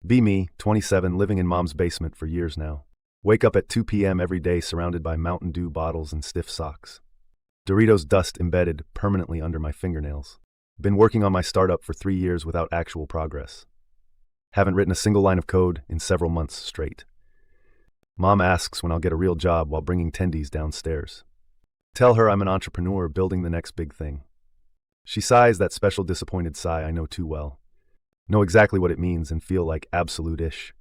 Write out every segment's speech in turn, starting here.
Be me, 27, living in mom's basement for years now. Wake up at 2 p.m. every day surrounded by Mountain Dew bottles and stiff socks. Doritos dust embedded permanently under my fingernails. Been working on my startup for 3 years without actual progress. Haven't written a single line of code in several months straight. Mom asks when I'll get a real job while bringing tendies downstairs. Tell her I'm an entrepreneur building the next big thing. She sighs that special disappointed sigh I know too well. Know exactly what it means and feel like absolute-ish.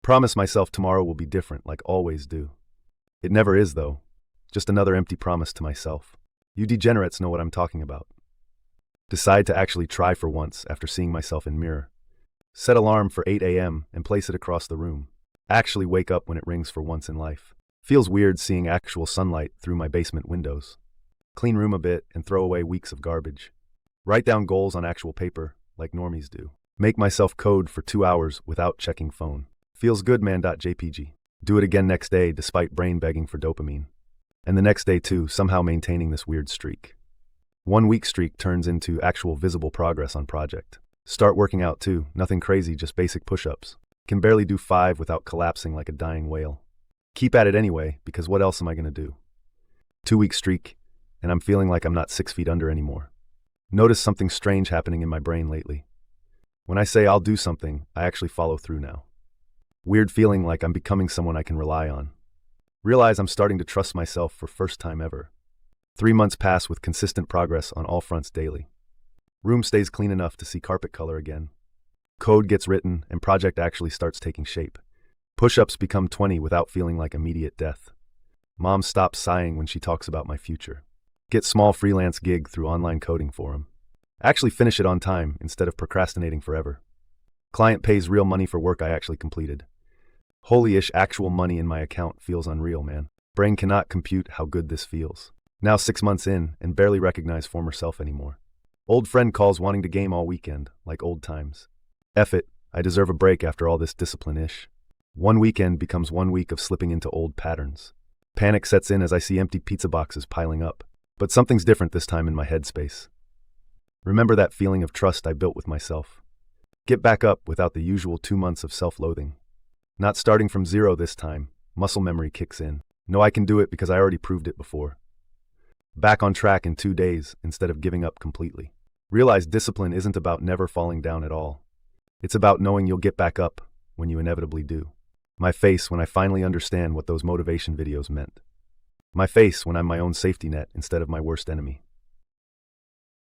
Promise myself tomorrow will be different like always do. It never is though. Just another empty promise to myself. You degenerates know what I'm talking about. Decide to actually try for once after seeing myself in mirror. Set alarm for 8 a.m. and place it across the room. Actually wake up when it rings for once in life. Feels weird seeing actual sunlight through my basement windows. Clean room a bit and throw away weeks of garbage. Write down goals on actual paper, like normies do. Make myself code for 2 hours without checking phone. Feels good man.jpg. Do it again next day despite brain begging for dopamine. And the next day too, somehow maintaining this weird streak. 1 week streak turns into actual visible progress on project. Start working out too, nothing crazy, just basic push-ups. Can barely do 5 without collapsing like a dying whale. Keep at it anyway, because what else am I gonna do? 2 week streak, and I'm feeling like I'm not 6 feet under anymore. Notice something strange happening in my brain lately. When I say I'll do something, I actually follow through now. Weird feeling like I'm becoming someone I can rely on. Realize I'm starting to trust myself for first time ever. 3 months pass with consistent progress on all fronts daily. Room stays clean enough to see carpet color again. Code gets written and project actually starts taking shape. Push-ups become 20 without feeling like immediate death. Mom stops sighing when she talks about my future. Get small freelance gig through online coding forum. Actually finish it on time instead of procrastinating forever. Client pays real money for work I actually completed. Holy-ish actual money in my account feels unreal, man. Brain cannot compute how good this feels. Now 6 months in and barely recognize former self anymore. Old friend calls wanting to game all weekend, like old times. F it, I deserve a break after all this discipline-ish. 1 weekend becomes 1 week of slipping into old patterns. Panic sets in as I see empty pizza boxes piling up. But something's different this time in my headspace. Remember that feeling of trust I built with myself. Get back up without the usual 2 months of self-loathing. Not starting from zero this time, muscle memory kicks in. Know I can do it because I already proved it before. Back on track in 2 days instead of giving up completely. Realize discipline isn't about never falling down at all. It's about knowing you'll get back up when you inevitably do. My face when I finally understand what those motivation videos meant. My face when I'm my own safety net instead of my worst enemy.